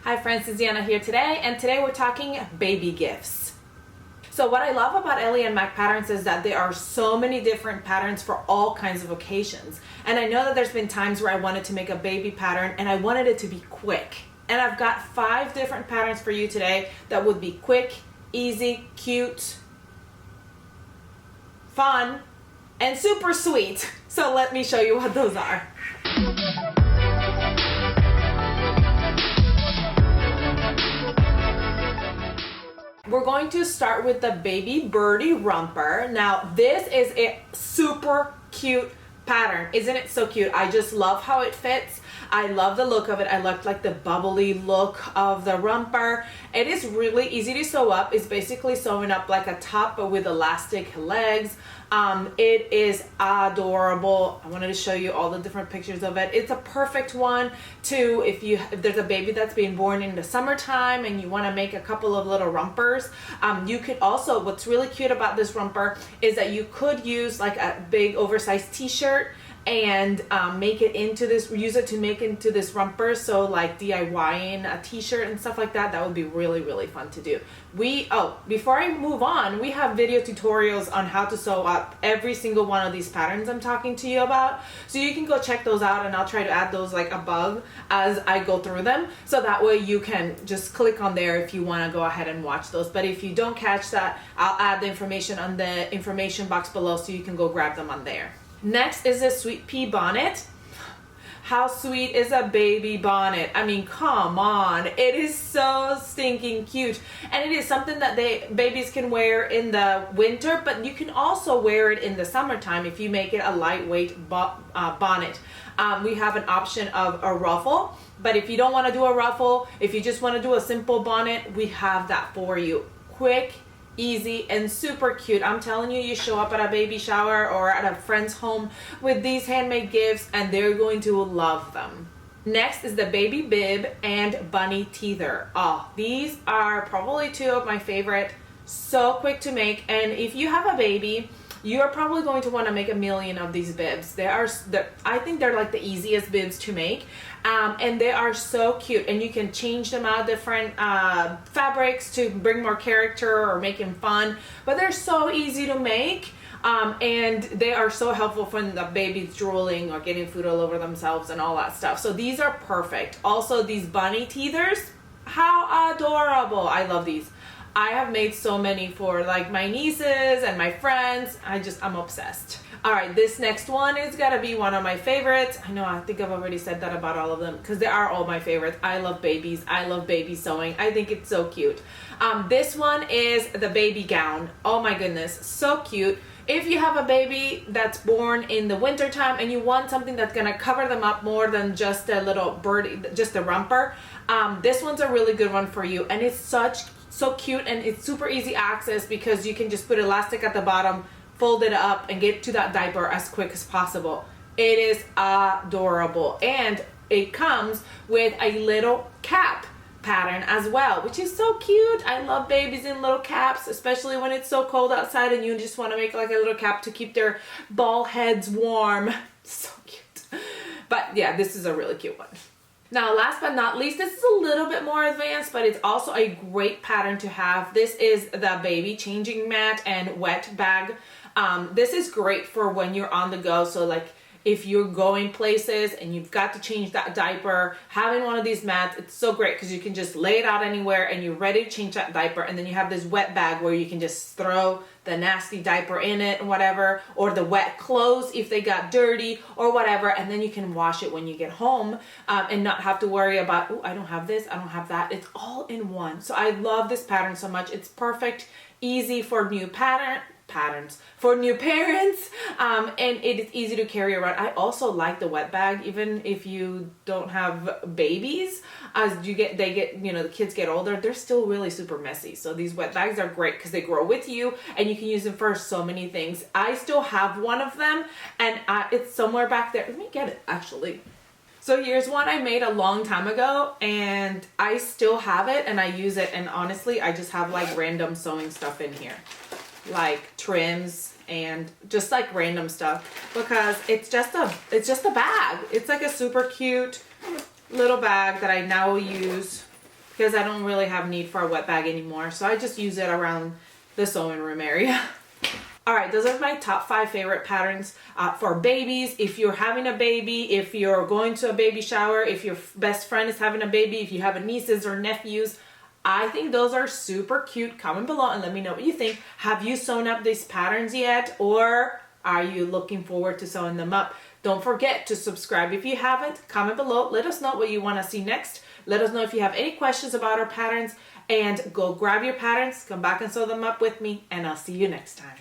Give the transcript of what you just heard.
Hi friends, it's Deanna here today, and today we're talking baby gifts. So what I love about Ellie and Mac patterns is that there are so many different patterns for all kinds of occasions. And I know that there's been times where I wanted to make a baby pattern and I wanted it to be quick. And I've got 5 different patterns for you today that would be quick, easy, cute, fun, and super sweet. So let me show you what those are. We're going to start with the baby Birdie romper. Now this is a super cute pattern. Isn't it so cute? I just love how it fits. I love the look of it. I like the bubbly look of the romper. It is really easy to sew up. It's basically sewing up like a top but with elastic legs. It is adorable. I wanted to show you all the different pictures of it. It's a perfect one to if there's a baby that's being born in the summertime and you want to make a couple of little rompers. You could also, what's really cute about this romper is that you could use like a big oversized t-shirt and make it into this, use it to make into this romper. So like DIYing a t-shirt and stuff like that, that would be really, really fun to do. Before I move on, we have video tutorials on how to sew up every single one of these patterns I'm talking to you about. So you can go check those out, and I'll try to add those like above as I go through them. So that way you can just click on there if you want to go ahead and watch those. But if you don't catch that, I'll add the information on the information box below so you can go grab them on there. Next is a sweet pea bonnet. How sweet is a baby bonnet? I mean, come on. It is so stinking cute. And it is something that babies can wear in the winter, but you can also wear it in the summertime if you make it a lightweight bonnet. We have an option of a ruffle, but if you don't want to do a ruffle, if you just want to do a simple bonnet, we have that for you. Quick, easy, and super cute. I'm telling you, you show up at a baby shower or at a friend's home with these handmade gifts and they're going to love them. Next is the baby bib and bunny teether. Oh, these are probably 2 of my favorite. So quick to make, and if you have a baby, you are probably going to want to make a million of these bibs. I think they're like the easiest bibs to make, and they are so cute, and you can change them out different fabrics to bring more character or make them fun, but they're so easy to make, and they are so helpful when the baby's drooling or getting food all over themselves and all that stuff. So these are perfect. Also, these bunny teethers, how adorable. I love these. I have made so many for like my nieces and my friends. I'm obsessed. All right, this next one is gotta be one of my favorites. I think I've already said that about all of them because they are all my favorites. I love babies. I love baby sewing. I think it's so cute. This one is the baby gown. Oh my goodness, so cute. If you have a baby that's born in the winter time and you want something that's gonna cover them up more than just a little birdie, just a romper, this one's a really good one for you. And it's so cute, and it's super easy access because you can just put elastic at the bottom, fold it up, and get to that diaper as quick as possible. It is adorable, and it comes with a little cap pattern as well, which is so cute. I love babies in little caps, especially when it's so cold outside and you just want to make like a little cap to keep their ball heads warm. So cute. But yeah, this is a really cute one. Now, last but not least, this is a little bit more advanced, but it's also a great pattern to have. This is the baby changing mat and wet bag. This is great for when you're on the go. So like if you're going places and you've got to change that diaper, having one of these mats, it's so great because you can just lay it out anywhere and you're ready to change that diaper. And then you have this wet bag where you can just throw the nasty diaper in it and whatever, or the wet clothes if they got dirty or whatever. And then you can wash it when you get home and not have to worry about, oh, I don't have this, I don't have that. It's all in one. So I love this pattern so much. It's perfect, easy for new patterns for new parents, and it is easy to carry around. I also like the wet bag, even if you don't have babies. As the kids get older, they're still really super messy. So these wet bags are great because they grow with you and you can use them for so many things. I still have one of them, and it's somewhere back there. Let me get it actually. So here's one I made a long time ago, and I still have it and I use it, and honestly I just have like random sewing stuff in here, like trims and just like random stuff, because it's just a bag. It's like a super cute little bag that I now use because I don't really have need for a wet bag anymore. So I just use it around the sewing room area. All right, those are my top 5 favorite patterns for babies. If you're having a baby, if you're going to a baby shower, if your best friend is having a baby, if you have nieces or nephews, I think those are super cute. Comment below and let me know what you think. Have you sewn up these patterns yet, or are you looking forward to sewing them up? Don't forget to subscribe if you haven't. Comment below. Let us know what you want to see next. Let us know if you have any questions about our patterns, and go grab your patterns, come back and sew them up with me, and I'll see you next time.